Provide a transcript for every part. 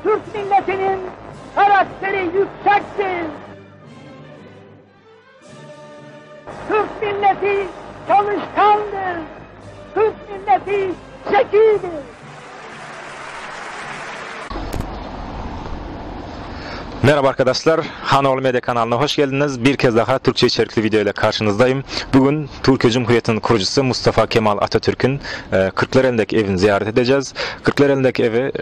Türk milletinin karakteri yüksektir. Türk milleti çalışkandır. Türk milleti zekidir. Merhaba arkadaşlar, Hanoğlu Medya kanalına hoş geldiniz. Bir kez daha Türkçe içerikli video ile karşınızdayım. Bugün Türkiye Cumhuriyeti'nin kurucusu Mustafa Kemal Atatürk'ün Kırklareli'ndeki evini ziyaret edeceğiz. Kırklareli'ndeki evi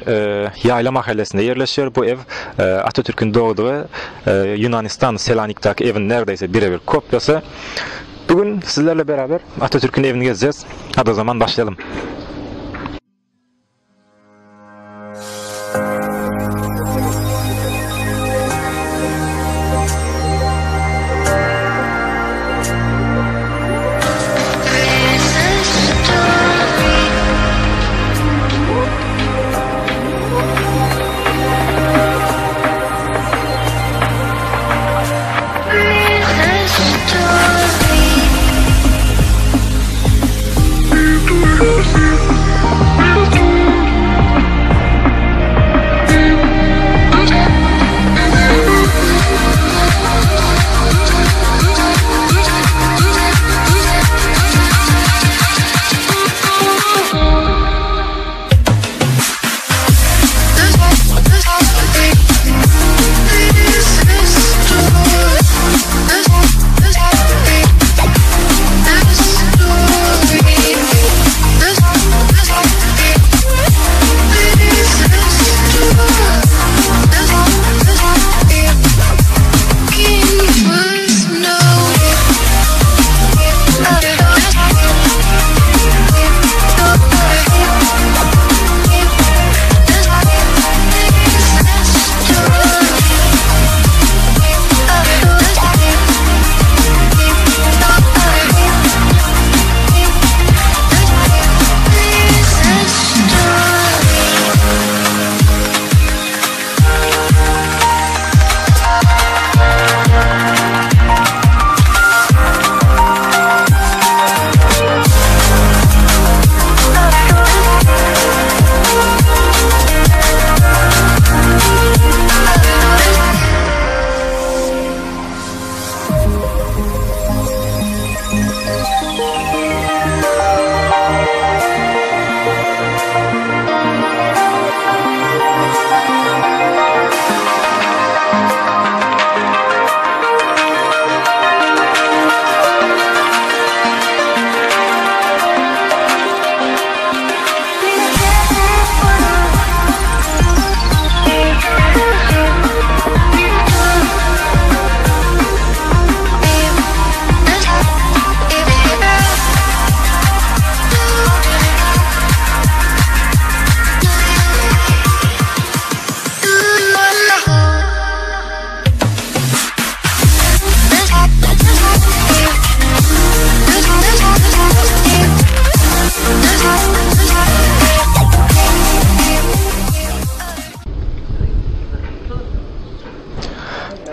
Yayla Mahallesi'nde yerleşiyor. Bu ev Atatürk'ün doğduğu Yunanistan Selanik'taki evin neredeyse birebir kopyası. Bugün sizlerle beraber Atatürk'ün evini gezeceğiz. Hadi o zaman başlayalım.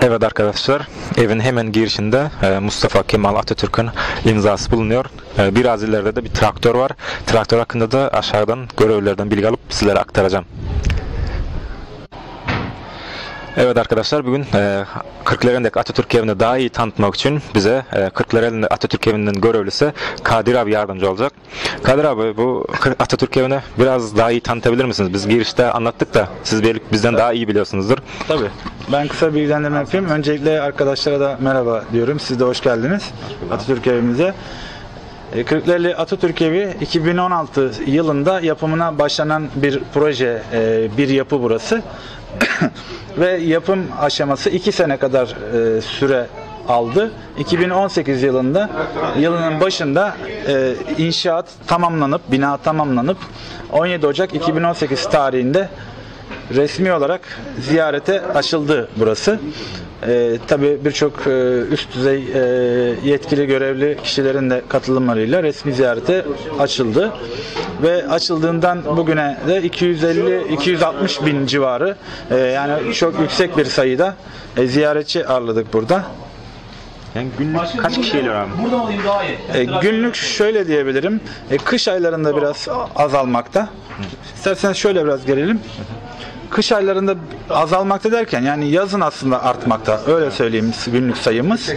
Evet arkadaşlar, evin hemen girişinde Mustafa Kemal Atatürk'ün imzası bulunuyor. Biraz ileride de bir traktör var. Traktör hakkında da aşağıdan görevlilerden bilgi alıp sizlere aktaracağım. Evet arkadaşlar, bugün Kırklareli'ndeki Atatürk evini daha iyi tanıtmak için bize Kırklareli'ndeki Atatürk evinin görevlisi Kadir abi yardımcı olacak. Kadir abi, bu Atatürk evini biraz daha iyi tanıtabilir misiniz? Biz girişte anlattık da siz bizden daha iyi biliyorsunuzdur. Tabii. Ben kısa bir bilgilendirme yapayım. Öncelikle arkadaşlara da merhaba diyorum. Siz de hoş geldiniz Atatürk evimize. Kırklareli Atatürk Evi 2016 yılında yapımına başlanan bir proje, bir yapı burası. Ve yapım aşaması 2 sene kadar süre aldı. 2018 yılının başında inşaat tamamlanıp, bina tamamlanıp 17 Ocak 2018 tarihinde resmi olarak ziyarete açıldı burası. Tabii birçok üst düzey yetkili görevli kişilerin de katılımlarıyla resmi ziyarete açıldı. Ve açıldığından bugüne de 250-260 bin civarı, yani çok yüksek bir sayıda ziyaretçi ağırladık burada. Yani günlük kaç kişi geliyor abi? Buradan alayım daha iyi. Günlük şöyle diyebilirim. Kış aylarında biraz azalmakta. İsterseniz şöyle biraz gelelim. Kış aylarında azalmakta derken yani yazın aslında artmakta. Öyle söyleyeyim günlük sayımız.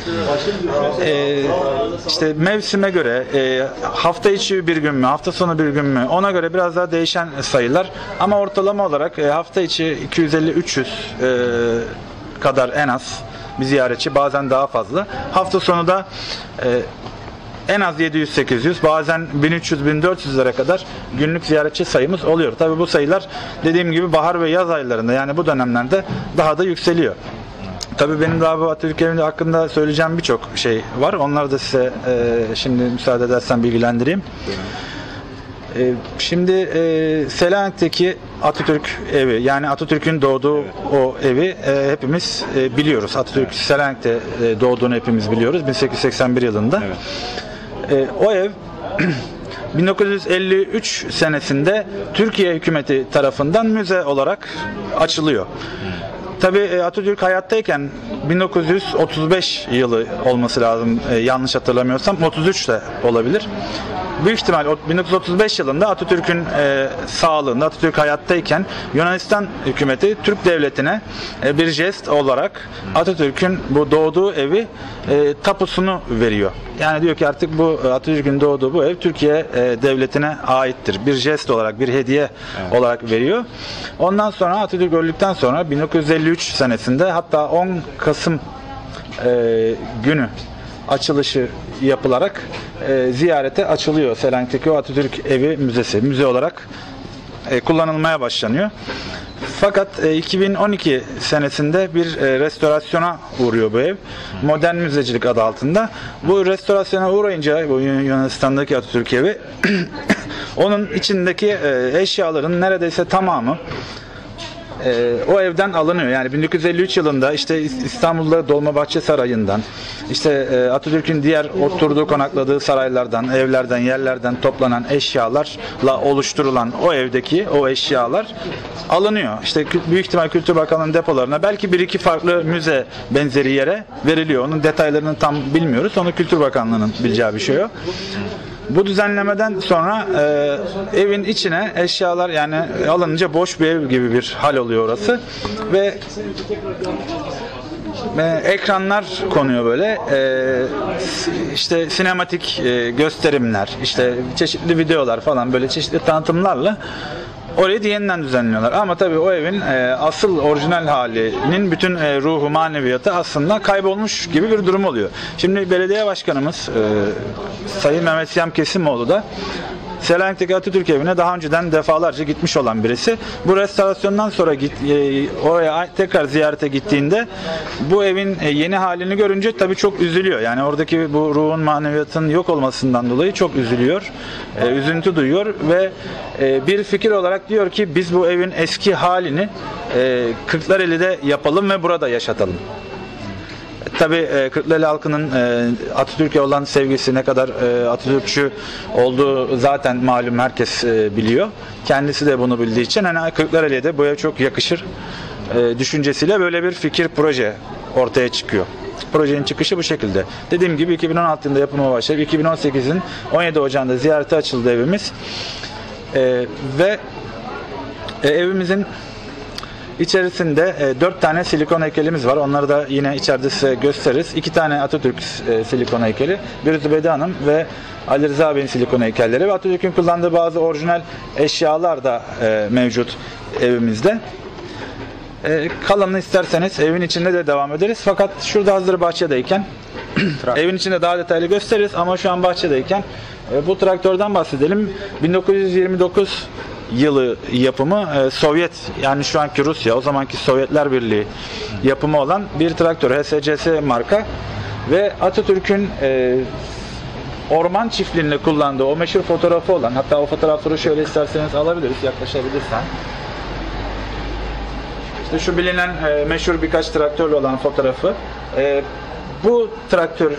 İşte mevsime göre hafta içi bir gün mü, hafta sonu bir gün mü ona göre biraz daha değişen sayılar. Ama ortalama olarak hafta içi 250-300 kadar en az bir ziyaretçi, bazen daha fazla. Hafta sonu da en az 700-800, bazen 1300-1400'lere kadar günlük ziyaretçi sayımız oluyor. Tabii bu sayılar dediğim gibi bahar ve yaz aylarında, yani bu dönemlerde daha da yükseliyor. Tabii benim daha bu Atatürk Evi hakkında söyleyeceğim birçok şey var. Onları da size şimdi müsaade edersen bilgilendireyim. Şimdi Selanik'teki Atatürk Evi, yani Atatürk'ün doğduğu o evi hepimiz biliyoruz. Atatürk Selanik'te doğduğunu hepimiz biliyoruz. 1881 yılında. Evet. O ev 1953 senesinde Türkiye hükümeti tarafından müze olarak açılıyor. Tabii Atatürk hayattayken 1935 yılı olması lazım, yanlış hatırlamıyorsam 33 de olabilir. Büyük ihtimal 1935 yılında Atatürk'ün sağlığında, Atatürk hayattayken Yunanistan hükümeti Türk devletine bir jest olarak Atatürk'ün bu doğduğu evi tapusunu veriyor. Yani diyor ki artık bu Atatürk'ün doğduğu bu ev Türkiye devletine aittir. Bir jest olarak, bir hediye olarak veriyor. Ondan sonra Atatürk öldükten sonra 1953 senesinde, hatta 10 Kasım günü açılışı yapılarak ziyarete açılıyor Selanik'teki o Atatürk Evi Müzesi. Müze olarak kullanılmaya başlanıyor. Fakat 2012 senesinde bir restorasyona uğruyor bu ev. Modern müzecilik adı altında. Bu restorasyona uğrayınca bu Yunanistan'daki Atatürk Evi onun içindeki eşyaların neredeyse tamamı o evden alınıyor. Yani 1953 yılında işte İstanbul'da Dolmabahçe Sarayı'ndan, işte Atatürk'ün diğer oturduğu, konakladığı saraylardan, evlerden, yerlerden toplanan eşyalarla oluşturulan o evdeki o eşyalar alınıyor. İşte büyük ihtimal Kültür Bakanlığı'nın depolarına, belki bir iki farklı müze benzeri yere veriliyor. Onun detaylarını tam bilmiyoruz. Onu Kültür Bakanlığı'nın bileceği bir şey o. Bu düzenlemeden sonra evin içine eşyalar, yani alınınca boş bir ev gibi bir hal oluyor orası ve ekranlar konuyor böyle, işte sinematik gösterimler, işte çeşitli videolar falan, böyle çeşitli tanıtımlarla orayı yeniden düzenliyorlar. Ama tabii o evin asıl orijinal halinin bütün ruhu, maneviyatı aslında kaybolmuş gibi bir durum oluyor. Şimdi belediye başkanımız Sayın Mehmet Siyam Kesimoğlu da Selanik'teki Atatürk Evi'ne daha önceden defalarca gitmiş olan birisi. Bu restorasyondan sonra oraya tekrar ziyarete gittiğinde bu evin yeni halini görünce tabii çok üzülüyor. Yani oradaki bu ruhun, maneviyatın yok olmasından dolayı çok üzülüyor. Üzüntü duyuyor ve bir fikir olarak diyor ki biz bu evin eski halini Kırklareli'de yapalım ve burada yaşatalım. Tabii Kırklareli halkının Atatürk'e olan sevgisi, ne kadar Atatürkçü olduğu zaten malum, herkes biliyor. Kendisi de bunu bildiği için hani Kırklareli'ye de bu ev çok yakışır düşüncesiyle böyle bir fikir, proje ortaya çıkıyor. Projenin çıkışı bu şekilde. Dediğim gibi 2016 yılında yapıma başladı. 2018'in 17 Ocağı'nda ziyarete açıldı evimiz. Ve evimizin İçerisinde 4 tane silikon heykelimiz var. Onları da yine içeride size gösteririz. 2 tane Atatürk silikon heykeli, bir Zübeyde Hanım ve Ali Rıza Bey'in silikon heykelleri ve Atatürk'ün kullandığı bazı orijinal eşyalar da mevcut evimizde. Kalanını isterseniz evin içinde de devam ederiz. Fakat şurada hazır bahçedeyken evin içinde daha detaylı gösteririz ama şu an bahçedeyken bu traktörden bahsedelim. 1929 yılı yapımı, Sovyet, yani şu anki Rusya, o zamanki Sovyetler Birliği yapımı olan bir traktör, HSCS marka ve Atatürk'ün orman çiftliğinde kullandığı o meşhur fotoğrafı olan, hatta o fotoğrafları şöyle isterseniz alabiliriz, yaklaşabilirsen. İşte şu bilinen meşhur birkaç traktörle olan fotoğrafı. Bu traktör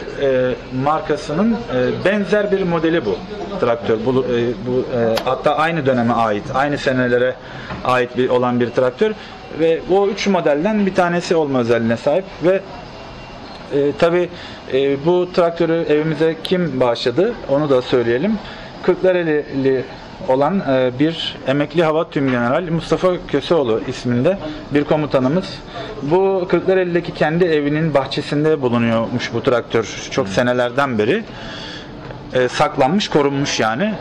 markasının benzer bir modeli bu traktör. Hatta aynı döneme ait, aynı senelere ait olan bir traktör ve o 3 modelden bir tanesi olma özelliğine sahip ve Tabii bu traktörü evimize kim bağışladı onu da söyleyelim. Kırklareli olan bir emekli hava tümgeneral Mustafa Köseoğlu isminde bir komutanımız. Bu Kırklareli'deki kendi evinin bahçesinde bulunuyormuş bu traktör çok senelerden beri. Saklanmış, korunmuş yani.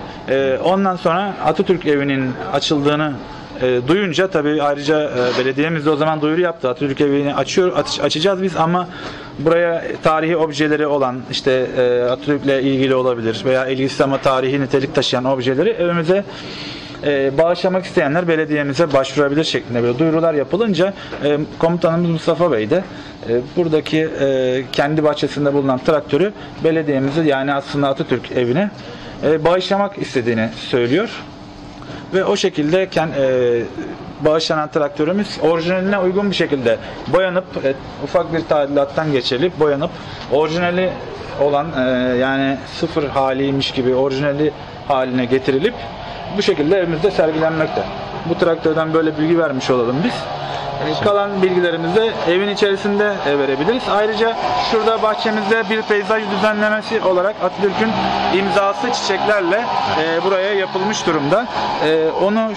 Ondan sonra Atatürk evinin açıldığını duyunca tabii ayrıca belediyemiz de o zaman duyuru yaptı. Atatürk evini açacağız biz ama buraya tarihi objeleri olan işte Atatürk'le ilgili olabilir veya ilgisiz ama tarihi nitelik taşıyan objeleri evimize bağışlamak isteyenler belediyemize başvurabilir şeklinde böyle duyurular yapılınca komutanımız Mustafa Bey de buradaki kendi bahçesinde bulunan traktörü belediyemize yani aslında Atatürk evine bağışlamak istediğini söylüyor. Ve o şekilde bağışlanan traktörümüz orijinaline uygun bir şekilde boyanıp ufak bir tadilattan geçirilip boyanıp orijinali olan yani sıfır haliymiş gibi orijinali haline getirilip bu şekilde evimizde sergilenmekte. Bu traktörden böyle bilgi vermiş olalım biz. Kalan bilgilerimizi de evin içerisinde verebiliriz. Ayrıca şurada bahçemizde bir peyzaj düzenlemesi olarak Atatürk'ün imzası çiçeklerle buraya yapılmış durumda. Onu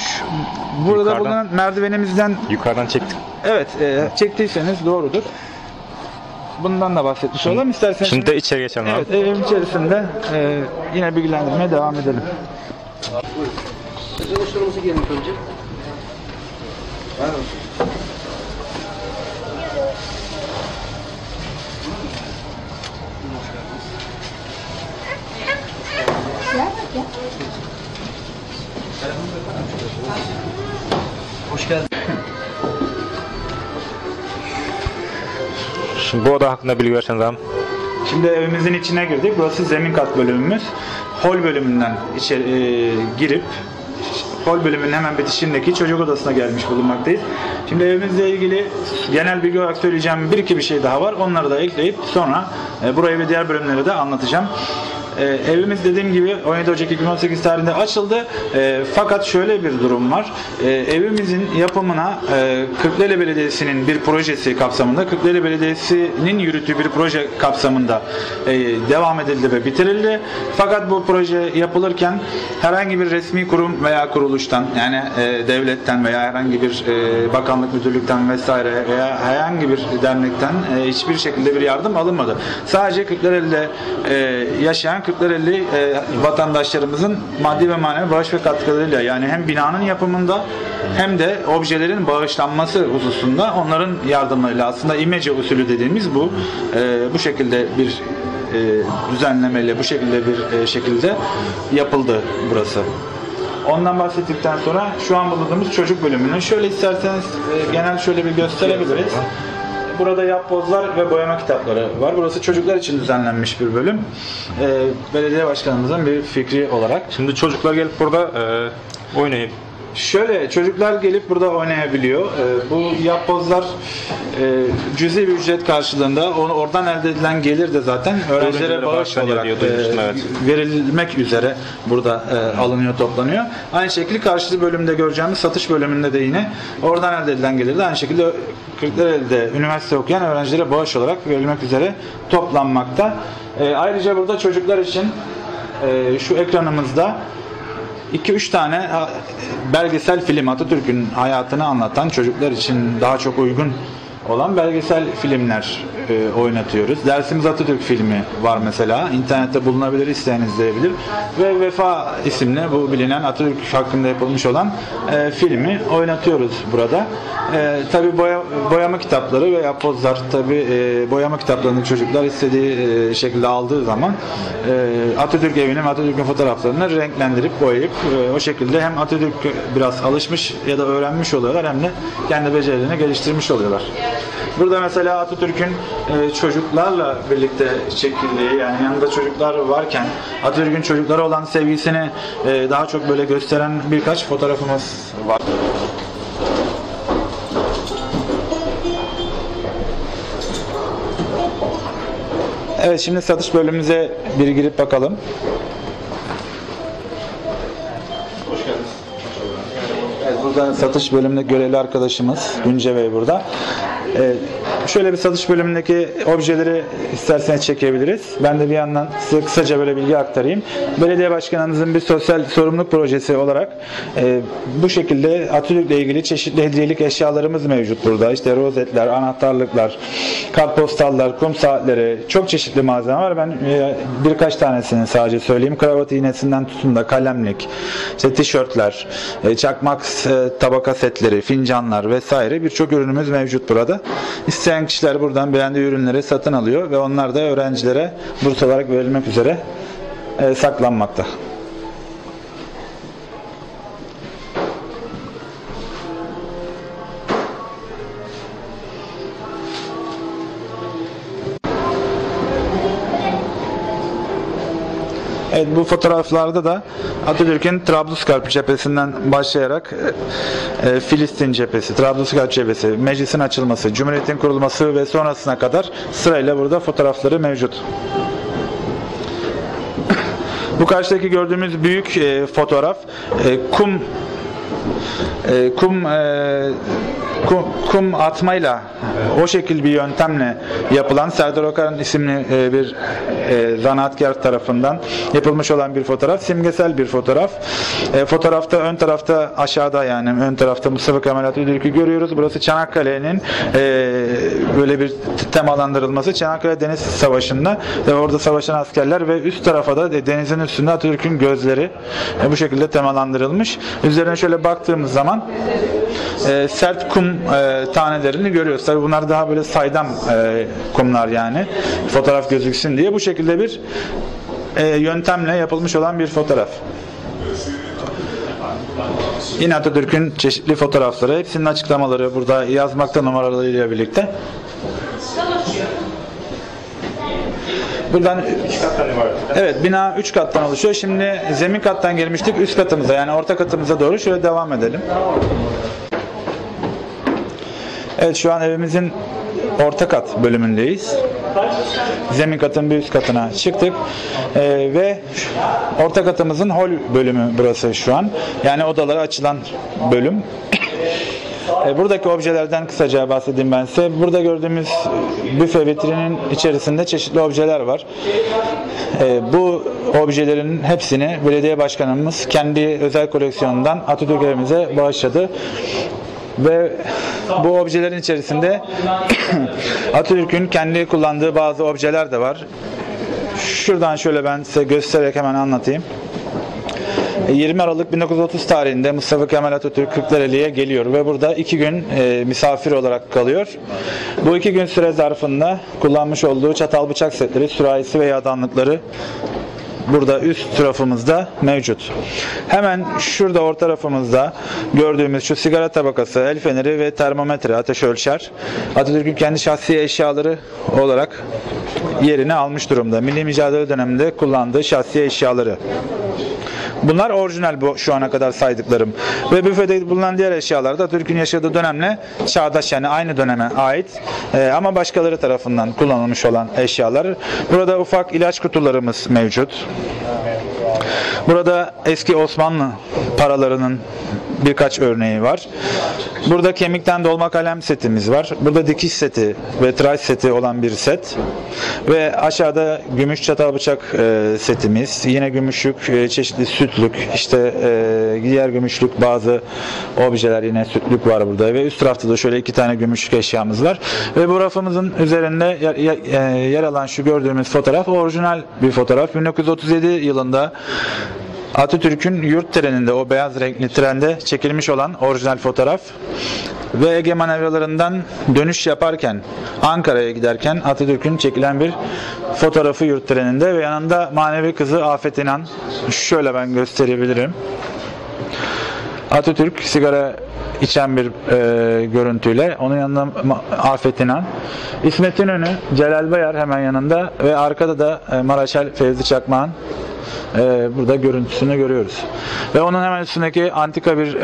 burada bulunan merdivenimizden yukarıdan çektik. Evet, çektiyseniz doğrudur. Bundan da bahsetmiş olalım. İsterseniz Şimdi de içeri geçelim. Evet, evin içerisinde yine bilgilendirmeye devam edelim. Çalıştırması gelin önce. Hoş geldin. Şimdi bu oda hakkında bilgi verseniz abi. Şimdi evimizin içine girdik. Burası zemin kat bölümümüz. Hol bölümünden içeri girip hol bölümünün hemen bitişindeki çocuk odasına gelmiş bulunmaktayız. Şimdi evimizle ilgili genel bilgi olarak söyleyeceğim bir şey daha var. Onları da ekleyip sonra burayı ve diğer bölümleri de anlatacağım. Evimiz dediğim gibi 17 Ocak 2018 tarihinde açıldı. Fakat şöyle bir durum var. Evimizin yapımına Kırklareli Belediyesi'nin bir projesi kapsamında, Kırklareli Belediyesi'nin yürüttüğü bir proje kapsamında devam edildi ve bitirildi. Fakat bu proje yapılırken herhangi bir resmi kurum veya kuruluştan yani devletten veya herhangi bir bakanlık, müdürlükten vesaire veya herhangi bir dernekten hiçbir şekilde bir yardım alınmadı. Sadece Kırklareli'de yaşayan Kırklareli vatandaşlarımızın maddi ve manevi bağış ve katkılarıyla yani hem binanın yapımında hem de objelerin bağışlanması hususunda onların yardımlarıyla aslında imece usulü dediğimiz bu şekilde bir düzenlemeyle bu şekilde bir şekilde yapıldı burası. Ondan bahsettikten sonra şu an bulunduğumuz çocuk bölümünü şöyle isterseniz genel şöyle bir gösterebiliriz. Burada yapbozlar ve boyama kitapları var. Burası çocuklar için düzenlenmiş bir bölüm. Belediye başkanımızın bir fikri olarak. Şimdi çocuklar gelip burada oynayıp Şöyle çocuklar gelip burada oynayabiliyor. Bu yapbozlar cüzi bir ücret karşılığında oradan elde edilen gelir de zaten öğrencilere bağış olarak verilmek üzere burada alınıyor, toplanıyor. Aynı şekilde karşıtı bölümde göreceğimiz satış bölümünde de yine oradan elde edilen gelir de aynı şekilde Kırklareli'de üniversite okuyan öğrencilere bağış olarak verilmek üzere toplanmakta. Ayrıca burada çocuklar için şu ekranımızda 2-3 tane belgesel film Atatürk'ün hayatını anlatan çocuklar için daha çok uygun olan belgesel filmler oynatıyoruz. Dersimiz Atatürk filmi var mesela. İnternette bulunabilir, isteyen izleyebilir. Ve Vefa isimli bu bilinen Atatürk hakkında yapılmış olan filmi oynatıyoruz burada. Tabi boyama kitapları ve yapbozlar tabi boyama kitaplarını çocuklar istediği şekilde aldığı zaman Atatürk evini ve Atatürk'ün fotoğraflarını renklendirip boyayıp o şekilde hem Atatürk biraz alışmış ya da öğrenmiş oluyorlar hem de kendi becerilerini geliştirmiş oluyorlar. Burada mesela Atatürk'ün çocuklarla birlikte çekildiği yani yanında çocuklar varken Atatürk'ün çocuklara olan sevgisini daha çok böyle gösteren birkaç fotoğrafımız var. Evet, şimdi satış bölümümüze bir girip bakalım. Hoş geldiniz. Evet, burada satış bölümünde görevli arkadaşımız Günce Bey burada. Şöyle bir satış bölümündeki objeleri isterseniz çekebiliriz. Ben de bir yandan size kısaca böyle bilgi aktarayım. Belediye başkanımızın bir sosyal sorumluluk projesi olarak bu şekilde Atatürk'le ilgili çeşitli hediyelik eşyalarımız mevcut burada. İşte rozetler, anahtarlıklar, kartpostallar, kum saatleri, çok çeşitli malzeme var. Ben birkaç tanesini sadece söyleyeyim. Kravat iğnesinden tutun da kalemlik, işte tişörtler, çakmak tabaka setleri, fincanlar vesaire birçok ürünümüz mevcut burada. İsteyen kişiler buradan beğendiği ürünleri satın alıyor ve onlar da öğrencilere burs olarak verilmek üzere saklanmakta. Evet, bu fotoğraflarda da Atatürk'ün Trablusgarp cephesinden başlayarak Filistin cephesi, Trablusgarp cephesi, meclisin açılması, Cumhuriyet'in kurulması ve sonrasına kadar sırayla burada fotoğrafları mevcut. Bu karşıdaki gördüğümüz büyük fotoğraf kum atmayla o şekil bir yöntemle yapılan Serdar Okan isimli bir zanaatkar tarafından yapılmış olan bir fotoğraf. Simgesel bir fotoğraf. Fotoğrafta ön tarafta aşağıda yani ön tarafta Mustafa Kemal Atatürk'ü görüyoruz. Burası Çanakkale'nin böyle bir temalandırılması. Çanakkale Deniz Savaşı'nda ve orada savaşan askerler ve üst tarafa da denizin üstünde Atatürk'ün gözleri bu şekilde temalandırılmış. Üzerine şöyle baktığımız zaman sert kum tanelerini görüyoruz. Tabii bunlar daha böyle saydam kumlar yani. Fotoğraf gözüksün diye bu şekilde bir yöntemle yapılmış olan bir fotoğraf. Yine Atatürk'ün çeşitli fotoğrafları, hepsinin açıklamaları burada yazmakta numaralarıyla birlikte. Buradan evet, bina 3 kattan oluşuyor. Şimdi zemin kattan gelmiştik üst katımıza yani orta katımıza doğru şöyle devam edelim. Evet, şu an evimizin orta kat bölümündeyiz. Zemin katın bir üst katına çıktık ve orta katımızın hol bölümü burası şu an. Yani odalara açılan bölüm. Buradaki objelerden kısaca bahsedeyim ben size. Burada gördüğümüz büfe vitrinin içerisinde çeşitli objeler var. Bu objelerin hepsini belediye başkanımız kendi özel koleksiyonundan Atatürk evimize bağışladı. Ve bu objelerin içerisinde Atatürk'ün kendi kullandığı bazı objeler de var. Şuradan şöyle ben size göstererek hemen anlatayım. 20 Aralık 1930 tarihinde Mustafa Kemal Atatürk Kırklareli'ye geliyor ve burada 2 gün misafir olarak kalıyor. Bu 2 gün süre zarfında kullanmış olduğu çatal bıçak setleri, sürahisi ve yağdanlıkları burada üst tarafımızda mevcut. Hemen şurada orta tarafımızda gördüğümüz şu sigara tabakası, el feneri ve termometre, ateş ölçer Atatürk'ün kendi şahsi eşyaları olarak yerini almış durumda. Milli mücadele döneminde kullandığı şahsi eşyaları. Bunlar orijinal bu şu ana kadar saydıklarım. Ve büfede bulunan diğer eşyalar da Atatürk'ün yaşadığı dönemle çağdaş yani aynı döneme ait ama başkaları tarafından kullanılmış olan eşyalar. Burada ufak ilaç kutularımız mevcut. Burada eski Osmanlı paralarının birkaç örneği var. Burada kemikten dolma kalem setimiz var. Burada dikiş seti ve tıraş seti olan bir set. Ve aşağıda gümüş çatal bıçak setimiz. Yine gümüşlük, çeşitli sütlük, işte diğer gümüşlük bazı objeler, yine sütlük var burada. Ve üst tarafta da şöyle 2 tane gümüşlük eşyamız var. Ve bu rafımızın üzerinde yer alan şu gördüğümüz fotoğraf orijinal bir fotoğraf. 1937 yılında Atatürk'ün yurt treninde, o beyaz renkli trende çekilmiş olan orijinal fotoğraf ve Ege manevralarından dönüş yaparken Ankara'ya giderken Atatürk'ün çekilen bir fotoğrafı yurt treninde ve yanında manevi kızı Afet İnan. Şöyle ben gösterebilirim. Atatürk sigara içen bir görüntüyle, onun yanında Afet İnan, İsmet İnönü, Celal Bayar hemen yanında ve arkada da Maraşal Fevzi Çakmak'ın burada görüntüsünü görüyoruz. Ve onun hemen üstündeki antika bir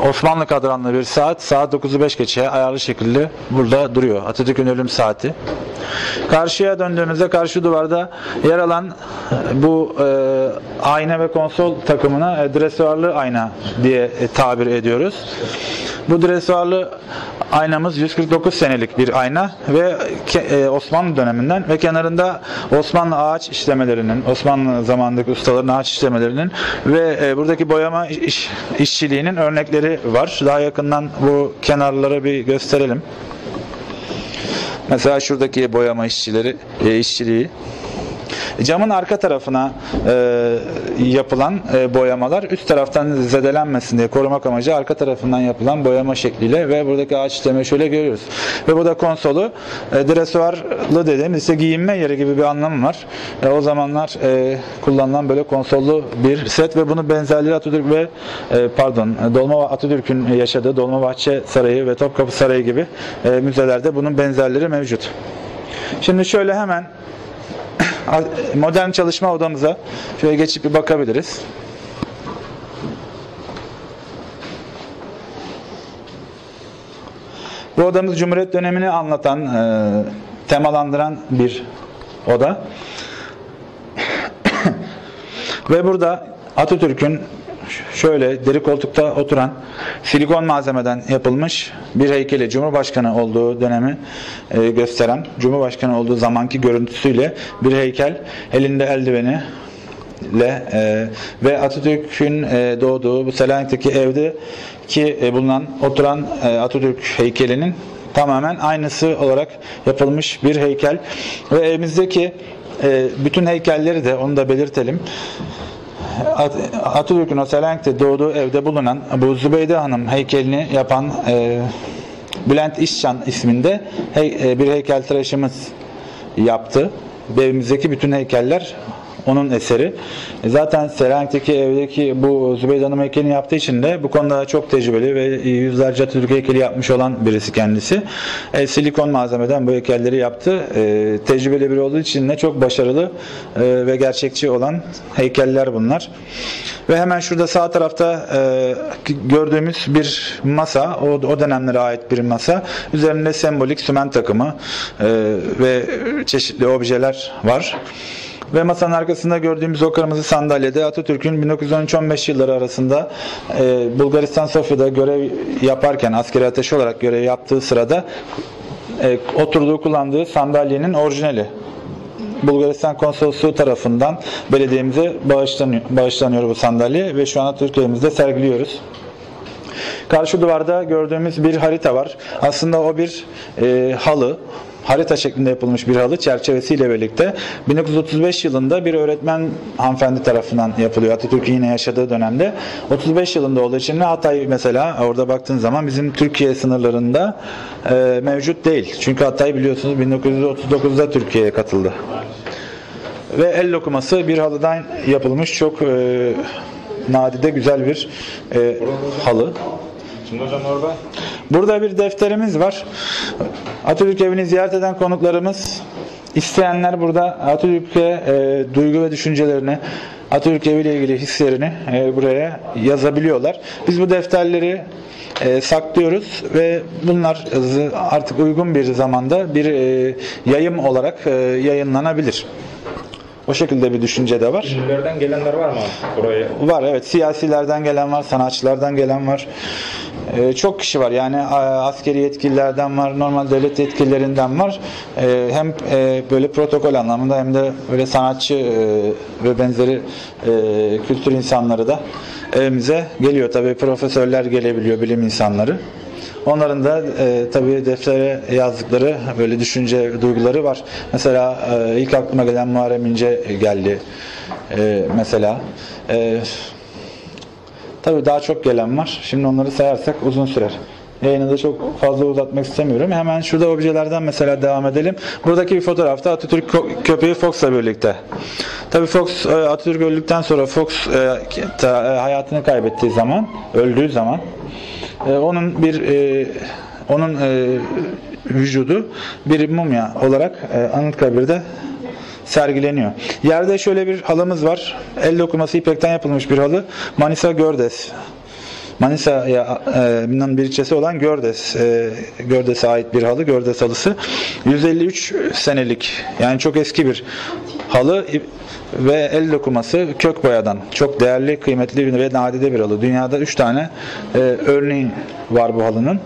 Osmanlı kadranlı bir saat 9'u 5 geçe ayarlı şekilde burada duruyor. Atatürk'ün ölüm saati. Karşıya döndüğümüzde karşı duvarda yer alan bu ayna ve konsol takımına dresuarlı ayna diye tabir ediyoruz. Bu dresuarlı aynamız 149 senelik bir ayna ve Osmanlı döneminden ve kenarında Osmanlı ağaç işlemelerinin, Osmanlı zamanındaki ustaların ağaç işlemelerinin ve buradaki boyama işçiliğinin örnekleri var. Daha yakından bu kenarları bir gösterelim. Mesela şuradaki boyama işçiliği. Camın arka tarafına yapılan boyamalar üst taraftan zedelenmesin diye korumak amacı arka tarafından yapılan boyama şekliyle ve buradaki ağaç işlemeyi şöyle görüyoruz. Ve burada konsolu dresuarlı dediğimiz işte giyinme yeri gibi bir anlamı var. O zamanlar kullanılan böyle konsollu bir set ve bunun benzerleri Atatürk ve Atatürk'ün yaşadığı Dolmabahçe Sarayı ve Topkapı Sarayı gibi müzelerde bunun benzerleri mevcut. Şimdi şöyle hemen modern çalışma odamıza şöyle geçip bir bakabiliriz. Bu odamız Cumhuriyet dönemini anlatan, temalandıran bir oda. Ve burada Atatürk'ün şöyle deri koltukta oturan silikon malzemeden yapılmış bir heykeli, Cumhurbaşkanı olduğu dönemi gösteren, Cumhurbaşkanı olduğu zamanki görüntüsüyle bir heykel, elinde eldiveni ve Atatürk'ün doğduğu bu Selanik'teki evde bulunan oturan Atatürk heykelinin tamamen aynısı olarak yapılmış bir heykel ve evimizdeki bütün heykelleri de onu da belirtelim. Atatürk'ün o Selanik'te doğduğu evde bulunan bu Zübeyde Hanım heykelini yapan Bülent İşcan isminde bir heykeltıraşımız yaptı. Evimizdeki bütün heykeller onun eseri. Zaten Selanik'teki evdeki bu Zübeyde Hanım heykelini yaptığı için de bu konuda çok tecrübeli ve yüzlerce Atatürk heykeli yapmış olan birisi kendisi. Silikon malzemeden bu heykelleri yaptı. Tecrübeli biri olduğu için de çok başarılı ve gerçekçi olan heykeller bunlar. Ve hemen şurada sağ tarafta gördüğümüz bir masa, o dönemlere ait bir masa. Üzerinde sembolik sümen takımı ve çeşitli objeler var. Ve masanın arkasında gördüğümüz o kırmızı sandalyede Atatürk'ün 1913-15 yılları arasında Bulgaristan Sofya'da görev yaparken, askeri ateşi olarak görev yaptığı sırada oturduğu, kullandığı sandalyenin orijinali. Bulgaristan Konsolosluğu tarafından belediyemize bağışlanıyor bu sandalye ve şu an Türkiye'mizde sergiliyoruz. Karşı duvarda gördüğümüz bir harita var. Aslında o bir halı. Harita şeklinde yapılmış bir halı çerçevesiyle birlikte 1935 yılında bir öğretmen hanımefendi tarafından yapılıyor. Atatürk'ün yine yaşadığı dönemde. 35 yılında olduğu için Hatay mesela orada baktığın zaman bizim Türkiye sınırlarında mevcut değil. Çünkü Hatay biliyorsunuz 1939'da Türkiye'ye katıldı. Ve el dokuması bir halıdan yapılmış çok nadide güzel bir halı. Şimdi hocam orada. Burada bir defterimiz var. Atatürk evini ziyaret eden konuklarımız, isteyenler burada Atatürk'e duygu ve düşüncelerini, Atatürk eviyle ilgili hislerini buraya yazabiliyorlar. Biz bu defterleri saklıyoruz ve bunlar artık uygun bir zamanda bir yayım olarak yayınlanabilir. O şekilde bir düşünce de var. Ünlülerden gelenler var mı buraya? Var, evet. Siyasilerden gelen var, sanatçılardan gelen var. Çok kişi var. Yani askeri yetkililerden var, normal devlet yetkililerinden var. Hem böyle protokol anlamında hem de böyle sanatçı ve benzeri kültür insanları da evimize geliyor. Tabii profesörler gelebiliyor, bilim insanları. Onların da tabii deftere yazdıkları böyle düşünce, duyguları var. Mesela ilk aklıma gelen Muharrem İnce geldi mesela. Tabii daha çok gelen var. Şimdi onları sayarsak uzun sürer. Yayını da çok fazla uzatmak istemiyorum. Hemen şurada objelerden mesela devam edelim. Buradaki bir fotoğrafta Atatürk köpeği Fox'la birlikte. Tabii Fox Atatürk öldükten sonra Fox hayatını kaybettiği zaman, öldüğü zaman onun vücudu bir mumya olarak Anıtkabir'de sergileniyor. Yerde şöyle bir halımız var. El dokuması ipekten yapılmış bir halı. Manisa Gördes Manisa'nın bir ilçesi olan Gördes'e ait bir halı, Gördes halısı. 153 senelik, yani çok eski bir halı ve el dokuması kök boyadan. Çok değerli, kıymetli ve nadide bir halı. Dünyada 3 tane örneği var bu halının.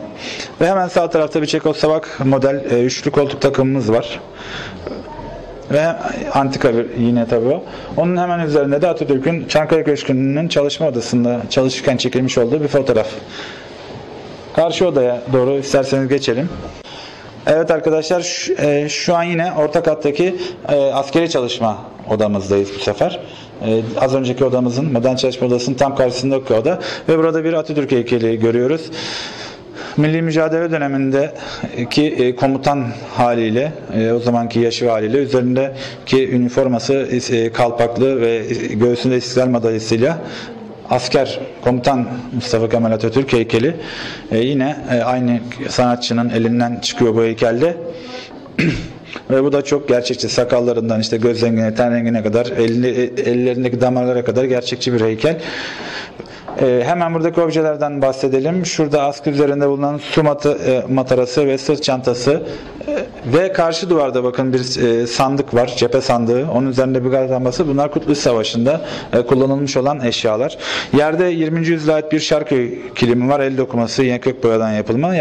Ve hemen sağ tarafta bir Çekoslovak model üçlü koltuk takımımız var. Ve antika bir yine tabii o. Onun hemen üzerinde de Atatürk'ün Çankaya Köşkü'nün çalışma odasında çalışırken çekilmiş olduğu bir fotoğraf. Karşı odaya doğru isterseniz geçelim. Evet arkadaşlar, şu an yine orta kattaki askeri çalışma odamızdayız bu sefer. Az önceki odamızın, modern çalışma odasının tam karşısındaki oda ve burada bir Atatürk heykeli görüyoruz. Milli mücadele dönemindeki komutan haliyle, o zamanki yaşı haliyle, üzerindeki üniforması, kalpaklı ve göğsünde İstiklal madalyasıyla asker komutan Mustafa Kemal Atatürk heykeli. Yine aynı sanatçının elinden çıkıyor bu heykelde. Ve bu da çok gerçekçi. Sakallarından işte göz rengine, ten rengine kadar, ellerindeki damarlara kadar gerçekçi bir heykel. Hemen buradaki objelerden bahsedelim. Şurada askı üzerinde bulunan su matarası ve sırt çantası ve karşı duvarda bakın bir sandık var, cephe sandığı. Onun üzerinde bir gaz lambası. Bunlar Kurtuluş Savaşı'nda kullanılmış olan eşyalar. Yerde 20. yüzyıla ait bir şarkı kilimi var. El dokuması, yine kök boyadan yapılma.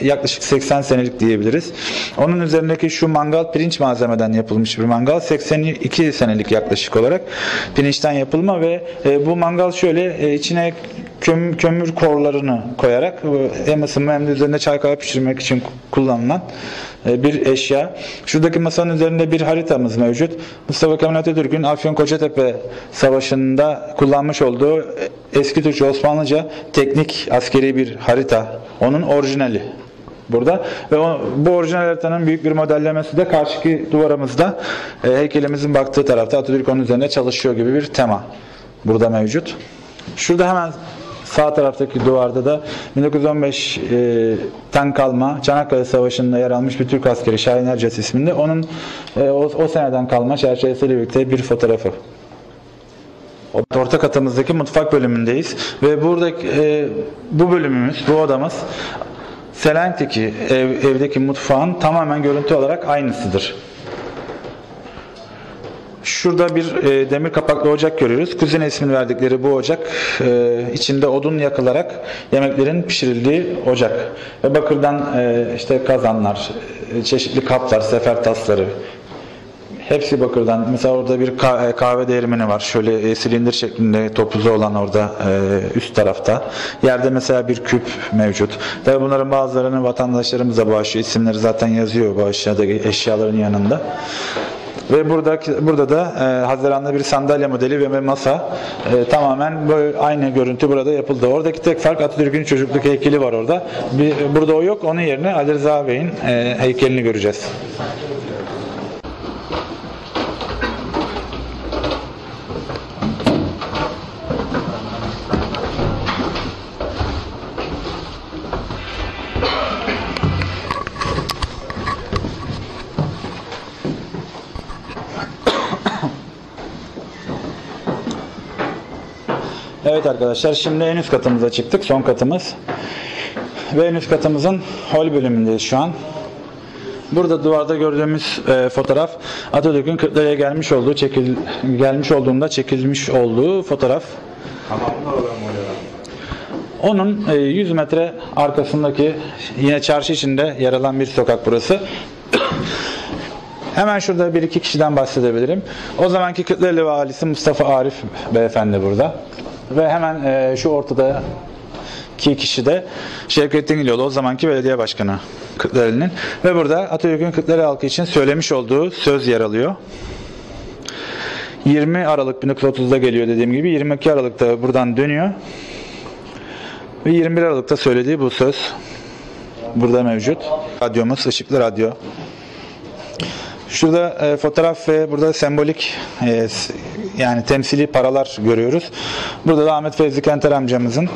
Yaklaşık 80 senelik diyebiliriz. Onun üzerindeki şu mangal pirinç malzemeden yapılmış bir mangal. 82 senelik yaklaşık olarak pirinçten yapılma ve bu mangal şöyle içine kömür korlarını koyarak hem ısınma hem de üzerinde çay kahve pişirmek için kullanılan bir eşya. Şuradaki masanın üzerinde bir haritamız mevcut. Mustafa Kemal Atatürk'ün Afyon-Kocatepe Savaşı'nda kullanmış olduğu eski Türkçe Osmanlıca teknik askeri bir harita. Onun orijinali burada ve bu orijinal haritanın büyük bir modellemesi de karşıki duvarımızda heykelimizin baktığı tarafta Atatürk onun üzerinde çalışıyor gibi bir tema burada mevcut. Şurada hemen sağ taraftaki duvarda da 1915'ten kalma Çanakkale Savaşı'nda yer almış bir Türk askeri Şahin Erciyes isminde. Onun o seneden kalma çerçevesiyle birlikte bir fotoğrafı. Orta katımızdaki mutfak bölümündeyiz ve buradaki bu bölümümüz, bu odamız Selanik'teki evdeki mutfağın tamamen görüntü olarak aynısıdır. Şurada bir demir kapaklı ocak görüyoruz. Kuzine ismini verdikleri bu ocak içinde odun yakılarak yemeklerin pişirildiği ocak. Ve bakırdan işte kazanlar, çeşitli kaplar, sefer tasları, hepsi bakırdan. Mesela orada bir kahve değirmeni var. Şöyle silindir şeklinde topuzu olan orada üst tarafta. Yerde mesela bir küp mevcut. Tabii bunların bazılarını vatandaşlarımıza bağışlıyor. İsimleri zaten yazıyor bu aşağıdaki eşyaların yanında. Ve burada da Haziran'da bir sandalye modeli ve masa tamamen böyle aynı görüntü burada yapıldı. Oradaki tek fark Atatürk'ün çocukluk heykeli var orada. Burada o yok. Onun yerine Ali Rıza Bey'in heykelini göreceğiz. Evet arkadaşlar, şimdi en üst katımıza çıktık. Son katımız. Ve en üst katımızın hol bölümündeyiz şu an. Burada duvarda gördüğümüz fotoğraf Atatürk'ün Kırklareli'ye gelmiş olduğunda çekilmiş olduğu fotoğraf. Onun 100 metre arkasındaki yine çarşı içinde yer alan bir sokak burası. Hemen şurada bir iki kişiden bahsedebilirim. O zamanki Kırklareli valisi Mustafa Arif beyefendi burada. Ve hemen şu ortada iki kişi de Şevket Dingilioğlu, o zamanki belediye başkanı Kırklareli'nin. Ve burada Atatürk'ün Kırklareli halkı için söylemiş olduğu söz yer alıyor. 20 Aralık 1930'da geliyor dediğim gibi. 22 Aralık'ta buradan dönüyor. Ve 21 Aralık'ta söylediği bu söz burada mevcut. Radyomuz ışıklı radyo. Şurada fotoğraf ve burada sembolik yani temsili paralar görüyoruz. Burada da Ahmet Fevzi Kenter amcamızın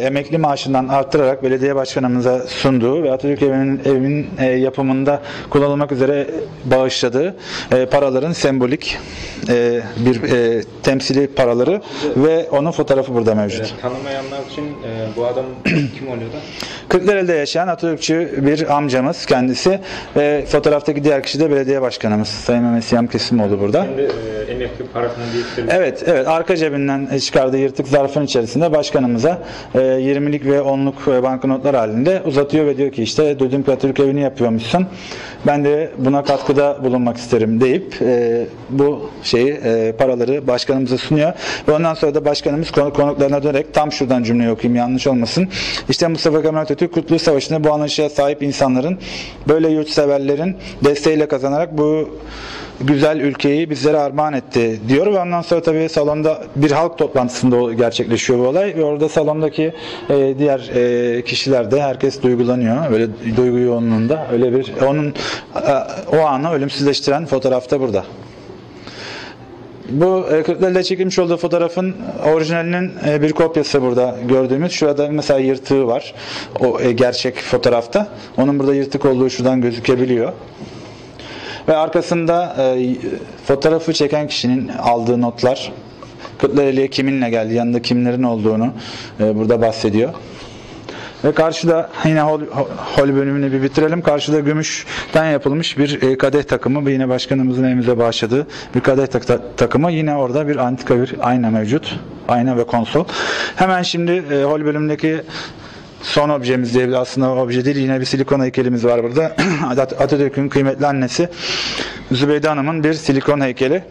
emekli maaşından arttırarak belediye başkanımıza sunduğu ve Atatürk evinin yapımında kullanılmak üzere bağışladığı paraların sembolik bir temsili paraları ve onun fotoğrafı burada mevcut. Tanımayanlar için bu adam kim oluyor da? Kırklareli'de yaşayan Atatürkçü bir amcamız kendisi ve fotoğraftaki diğer kişi de belediye başkanımız Sayın Mehmet Siyam Kesimoğlu burada. Şimdi emekli parasını değiştirdi. Evet, arka cebinden çıkardığı yırtık zarfın içerisinde başkanımıza 20'lik ve 10'luk banknotlar halinde uzatıyor ve diyor ki işte duydum ki Atatürk evini yapıyormuşsun. Ben de buna katkıda bulunmak isterim deyip bu paraları başkanımıza sunuyor ve ondan sonra da başkanımız konuklarına dönerek tam şuradan cümleyi okuyayım yanlış olmasın. İşte Mustafa Kemal Atatürk Kurtuluş Savaşı'nda bu anlayışa sahip insanların böyle yurtseverlerin desteğiyle kazanarak bu güzel ülkeyi bizlere armağan etti diyor ve ondan sonra tabii salonda bir halk toplantısında gerçekleşiyor bu olay ve orada salondaki diğer kişiler de herkes duygulanıyor. Böyle duygu yoğunluğunda öyle bir onun o anı ölümsüzleştiren fotoğrafta burada. Bu Kırklareli'de çekilmiş olduğu fotoğrafın orijinalinin bir kopyası burada gördüğümüz. Şurada mesela yırtığı var. O gerçek fotoğrafta. Onun burada yırtık olduğu şuradan gözükebiliyor. Ve arkasında fotoğrafı çeken kişinin aldığı notlar, Kırklareli'ye kiminle geldi, yanında kimlerin olduğunu burada bahsediyor. Ve karşıda yine hol bölümünü bir bitirelim. Karşıda gümüşten yapılmış bir kadeh takımı. Yine başkanımızın evimize bağışladığı bir kadeh takımı. Yine orada bir antika bir ayna mevcut. Ayna ve konsol. Hemen şimdi hol bölümündeki son objemiz diye aslında obje değil. Yine bir silikon heykelimiz var burada. Atatürk'ün kıymetli annesi Zübeyde Hanım'ın bir silikon heykeli.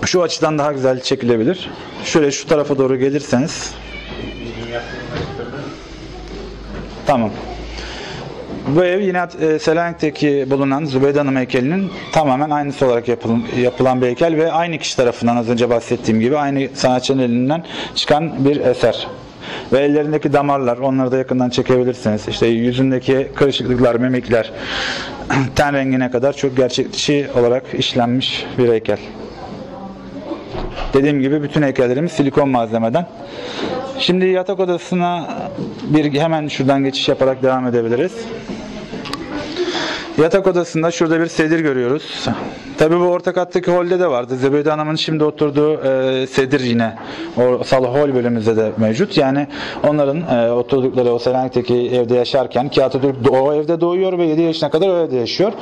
Şu açıdan daha güzel çekilebilir. Şöyle şu tarafa doğru gelirseniz. Tamam. Bu ev yine Selanik'teki bulunan Zübeyde Hanım heykelinin tamamen aynısı olarak yapılan bir heykel ve aynı kişi tarafından az önce bahsettiğim gibi aynı sanatçının elinden çıkan bir eser. Ve ellerindeki damarlar, onları da yakından çekebilirsiniz. İşte yüzündeki kırışıklıklar, mimikler, ten rengine kadar çok gerçekçi olarak işlenmiş bir heykel. Dediğim gibi bütün heykellerimiz silikon malzemeden. Şimdi yatak odasına hemen şuradan geçiş yaparak devam edebiliriz. Yatak odasında şurada bir sedir görüyoruz. Tabii bu orta kattaki holde de vardı. Zübeyde Hanım'ın şimdi oturduğu sedir yine o hol bölümümüzde de mevcut. Yani onların oturdukları o Selanik'teki evde yaşarken ki Atatürk o evde doğuyor ve 7 yaşına kadar o evde yaşıyor.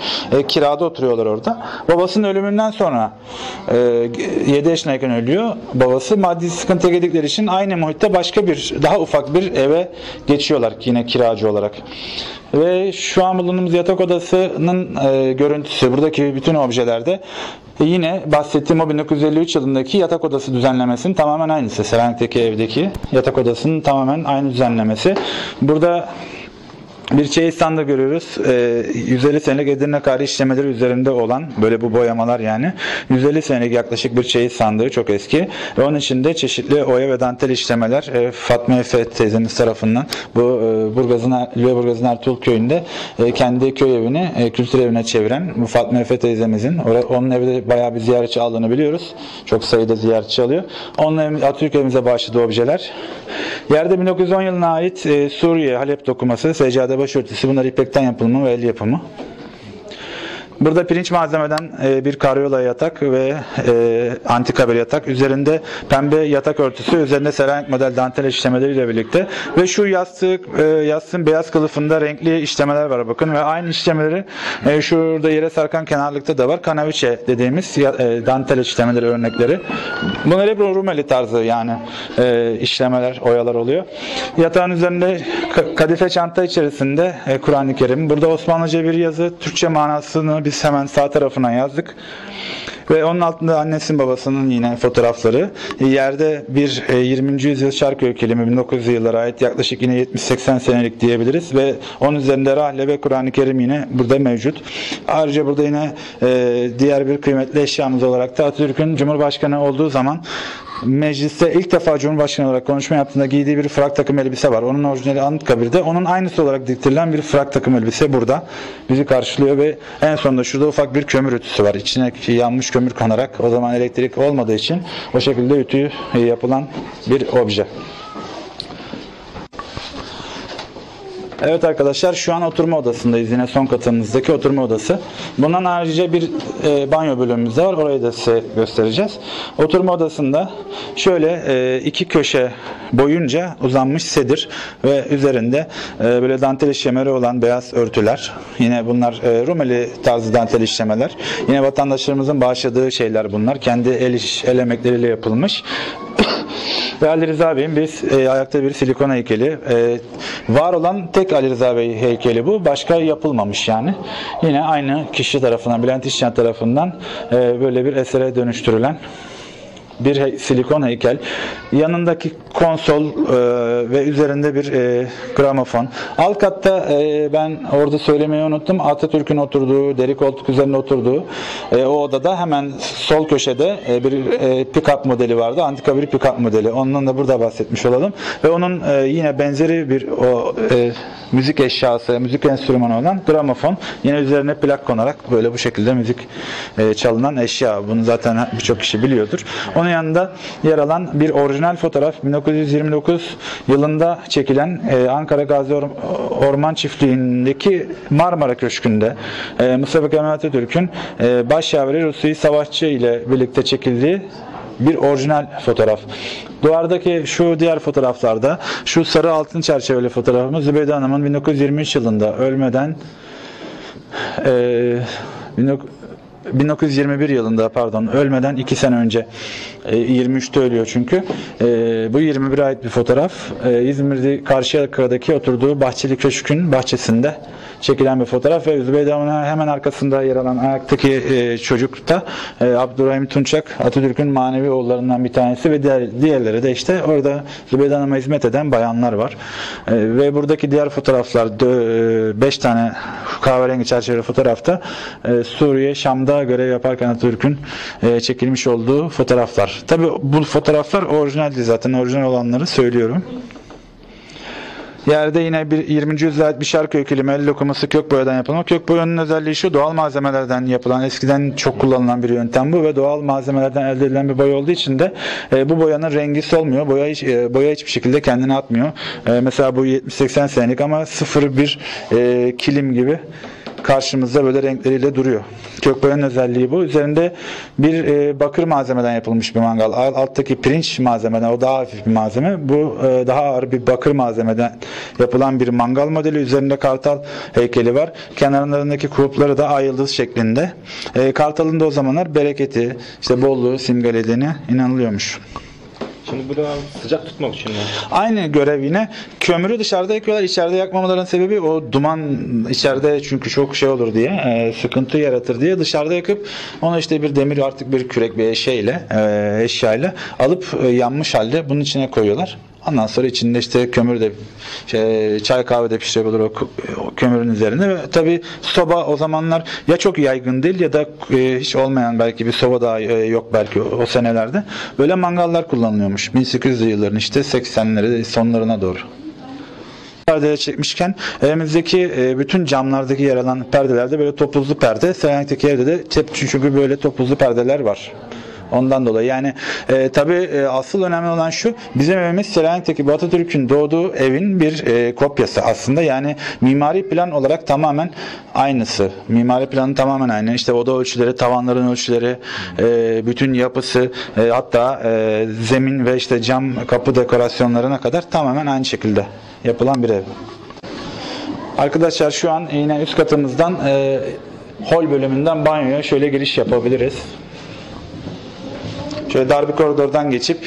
Kirada oturuyorlar orada. Babasının ölümünden sonra 7 yaşındayken ölüyor. Babası maddi sıkıntı girdikleri için aynı muhitte başka bir daha ufak bir eve geçiyorlar yine kiracı olarak. Ve şu an bulunduğumuz yatak odasının görüntüsü buradaki bütün objelerde yine bahsettiğim o 1953 yılındaki yatak odası düzenlemesinin tamamen aynısı. Selanik'teki evdeki yatak odasının tamamen aynı düzenlemesi. Burada bir çeyiz sandığı görüyoruz. 150 senelik Edirne kari işlemeleri üzerinde olan böyle bu boyamalar yani 150 senelik yaklaşık bir çeyiz sandığı çok eski ve onun içinde çeşitli oya ve dantel işlemeler Fatma Efe teyzemiz tarafından bu Burgaz'ın Ertuğrul köyünde kendi köy evini kültür evine çeviren bu Fatma Efe teyzemizin onun evde bayağı bir ziyaretçi aldığını biliyoruz. Çok sayıda ziyaretçi alıyor. Onun Atatürk evimize bağışladığı objeler. Yerde 1910 yılına ait Suriye Halep dokuması, seccade başörtüsü, bunlar ipekten yapılma ve el yapımı. Burada pirinç malzemeden bir karyola yatak ve antika bir yatak. Üzerinde pembe yatak örtüsü, üzerinde Selanik model dantel işlemeleriyle birlikte. Ve şu yastığın beyaz kılıfında renkli işlemeler var bakın ve aynı işlemeleri şurada yere sarkan kenarlıkta da var. Kanaviçe dediğimiz dantel işlemeleri örnekleri. Bunlar hep Rumeli tarzı yani işlemeler, oyalar oluyor. Yatağın üzerinde kadife çanta içerisinde Kur'an-ı Kerim. Burada Osmanlıca bir yazı, Türkçe manasını biz hemen sağ tarafına yazdık. Ve onun altında annesinin babasının yine fotoğrafları. Yerde bir 20. yüzyıl şarkı öykülemi 1900'lü yıllara ait yaklaşık yine 70-80 senelik diyebiliriz. Ve onun üzerinde rahle ve Kur'an-ı Kerim yine burada mevcut. Ayrıca burada yine diğer bir kıymetli eşyamız olarak da Atatürk'ün Cumhurbaşkanı olduğu zaman mecliste ilk defa Cumhurbaşkanı olarak konuşma yaptığında giydiği bir frak takım elbise var. Onun orijinali Anıtkabir'de. Onun aynısı olarak diktirilen bir frak takım elbise burada bizi karşılıyor ve en sonunda şurada ufak bir kömür ütüsü var. İçine yanmış kömür konarak, o zaman elektrik olmadığı için o şekilde ütü yapılan bir obje. Evet arkadaşlar, şu an oturma odasındayız. Yine son katımızdaki oturma odası. Bundan ayrıca bir banyo bölümümüz de var. Orayı da size göstereceğiz. Oturma odasında şöyle iki köşe boyunca uzanmış sedir ve üzerinde böyle dantel işlemeleri olan beyaz örtüler. Yine bunlar Rumeli tarzı dantel işlemeler. Yine vatandaşlarımızın bağışladığı şeyler bunlar. Kendi el emekleriyle yapılmış. Ve Ali Rıza Bey'in ayakta bir silikon heykeli. Var olan tek Ali Rıza Bey heykeli bu. Başka yapılmamış yani. Yine aynı kişi tarafından, Bülent İşcan tarafından böyle bir esere dönüştürülen bir silikon heykel. Yanındaki konsol ve üzerinde bir gramofon. Alt katta ben orada söylemeyi unuttum. Atatürk'ün oturduğu, deri koltuk üzerinde oturduğu o odada hemen sol köşede bir pick-up modeli vardı. Antika bir pick-up modeli. Ondan da burada bahsetmiş olalım. Ve onun yine benzeri bir müzik eşyası, müzik enstrümanı olan gramofon. Yine üzerine plak konarak böyle bu şekilde müzik çalınan eşya. Bunu zaten birçok kişi biliyordur. Onun yanında yer alan bir orijinal fotoğraf 1929 yılında çekilen Ankara Gazi Orman Çiftliği'ndeki Marmara Köşkü'nde Mustafa Kemal Atatürk'ün başyaveri Rusya'yı Savaşçı ile birlikte çekildiği bir orijinal fotoğraf. Duvardaki şu diğer fotoğraflarda şu sarı altın çerçeveli fotoğrafımız Zübeyde Hanım'ın 1923 yılında ölmeden 1921 yılında ölmeden 2 sene önce 23'te ölüyor çünkü. Bu 21'e ait bir fotoğraf. İzmir'de Karşıyaka'daki oturduğu Bahçeli Köşk'ün bahçesinde çekilen bir fotoğraf ve Zübeyde Hanım'ın hemen arkasında yer alan ayaktaki çocuk da Abdurrahim Tunçak, Atatürk'ün manevi oğullarından bir tanesi ve diğerleri de işte orada Zübeyde Hanım'a hizmet eden bayanlar var. Ve buradaki diğer fotoğraflar 5 tane kahverengi çerçeveli fotoğrafta Suriye, Şam'da görev yaparken Atatürk'ün çekilmiş olduğu fotoğraflar. Tabi bu fotoğraflar orijinaldi, zaten orijinal olanları söylüyorum. Yerde yine bir 20. yüzyıla ait bir şarkı öykülü el dokuması kök boyadan yapılma. Kök boyanın özelliği şu: doğal malzemelerden yapılan, eskiden çok kullanılan bir yöntem bu ve doğal malzemelerden elde edilen bir boya olduğu için de bu boyanın rengi solmuyor. Boya hiçbir şekilde kendini atmıyor. Mesela bu 70-80 senelik ama 0-1 kilim gibi karşımızda böyle renkleriyle duruyor. Kök boyanın özelliği bu. Üzerinde bir bakır malzemeden yapılmış bir mangal. Alttaki pirinç malzemeden, o daha hafif bir malzeme. Bu daha ağır bir bakır malzemeden yapılan bir mangal modeli. Üzerinde kartal heykeli var. Kenarlarındaki kulpları da ay yıldız şeklinde. Kartalın da o zamanlar bereketi, işte bolluğu simgelediğine inanılıyormuş. Şimdi bu da sıcak tutmak için mi? Aynı görev yine. Kömürü dışarıda yakıyorlar. İçeride yakmamaların sebebi o duman içeride, çünkü çok şey olur diye, sıkıntı yaratır diye dışarıda yakıp onu işte bir demir, artık bir kürek, bir eşyayla alıp yanmış halde bunun içine koyuyorlar. Ondan sonra içinde işte kömür de çay kahve de pişirebilir o kömürün üzerine. Ve tabi soba o zamanlar ya çok yaygın değil ya da hiç olmayan, belki bir soba daha yok belki o senelerde. Böyle mangallar kullanılıyormuş. 1800'lü yılların işte 80'leri sonlarına doğru. Perdeleri çekmişken elimizdeki bütün camlardaki yer alan perdelerde böyle topuzlu perde. Selanik'teki evde de çünkü böyle topuzlu perdeler var. Ondan dolayı yani tabi asıl önemli olan şu: bizim evimiz Selanik'teki Atatürk'ün doğduğu evin bir kopyası aslında. Yani mimari plan olarak tamamen aynısı. Mimari planı tamamen aynı. İşte oda ölçüleri, tavanların ölçüleri, bütün yapısı, hatta zemin ve işte cam kapı dekorasyonlarına kadar tamamen aynı şekilde yapılan bir ev. Arkadaşlar şu an yine üst katımızdan hol bölümünden banyoya şöyle giriş yapabiliriz. Şöyle dar bir koridordan geçip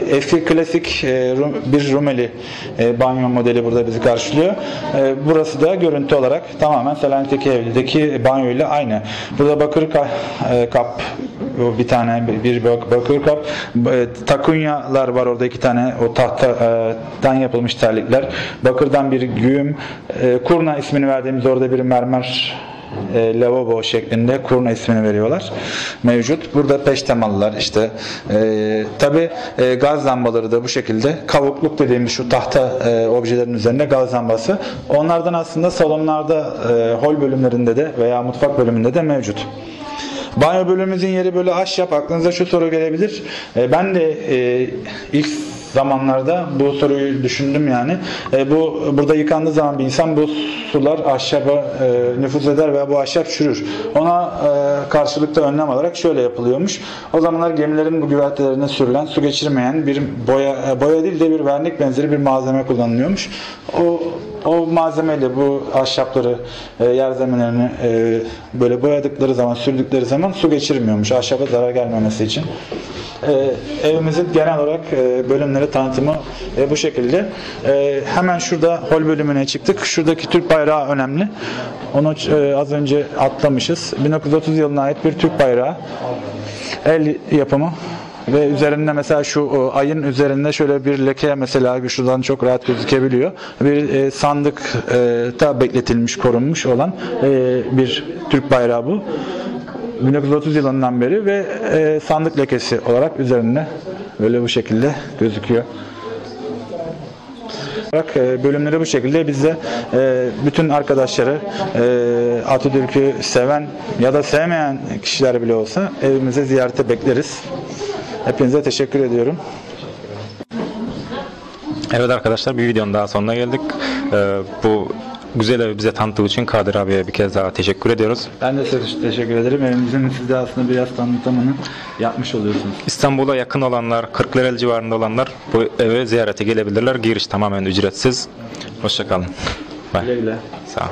eski klasik bir Rumeli banyo modeli burada bizi karşılıyor. Burası da görüntü olarak tamamen Selanik'teki evdeki banyo ile aynı. Burada bakır kap, bir tane bir bakır kap, takunyalar var orada, 2 tane o tahtadan yapılmış terlikler, bakırdan bir güğüm, kurna ismini verdiğimiz orada bir mermer lavabo şeklinde kurna ismini veriyorlar. Mevcut. Burada peştemallar işte tabi gaz lambaları da bu şekilde kavukluk dediğimiz şu tahta objelerin üzerinde gaz lambası. Onlardan aslında salonlarda hol bölümlerinde de veya mutfak bölümünde de mevcut. Banyo bölümümüzün yeri böyle ahşap. Aklınıza şu soru gelebilir. Ben de ilk zamanlarda bu soruyu düşündüm yani. Burada yıkandığı zaman bir insan bu sular ahşaba nüfuz eder veya bu ahşap çürür. Ona karşılıkta önlem alarak şöyle yapılıyormuş. O zamanlar gemilerin bu güvertelerine sürülen su geçirmeyen bir boya değil de bir vernik benzeri bir malzeme kullanılıyormuş. O malzemeyle bu ahşapları yer zeminlerini böyle boyadıkları zaman, sürdükleri zaman su geçirmiyormuş. Ahşaba zarar gelmemesi için. Evimizin genel olarak bölümleri tanıtımı bu şekilde. Hemen şurada hol bölümüne çıktık. Şuradaki Türk bayrağı önemli. Onu az önce atlamışız. 1930 yılına ait bir Türk bayrağı. El yapımı. Ve üzerinde mesela şu ayın üzerinde şöyle bir leke mesela şuradan çok rahat gözükebiliyor. Bir sandıkta bekletilmiş, korunmuş olan bir Türk bayrağı bu. 1930 yılından beri ve sandık lekesi olarak üzerinde böyle bu şekilde gözüküyor. Bölümleri bu şekilde. Biz de bütün arkadaşları Atatürk'ü seven ya da sevmeyen kişiler bile olsa evimize ziyarete bekleriz. Hepinize teşekkür ediyorum. Evet arkadaşlar, bir videonun daha sonuna geldik. Bu güzel evi bize tanıttığı için Kadir abiye bir kez daha teşekkür ediyoruz. Ben de size teşekkür ederim. Evimizin size aslında biraz tanıtımını yapmış oluyorsunuz. İstanbul'a yakın olanlar, Kırklareli civarında olanlar bu eve ziyarete gelebilirler. Giriş tamamen ücretsiz. Hoşça kalın. Bye. Güle güle. Sağ ol.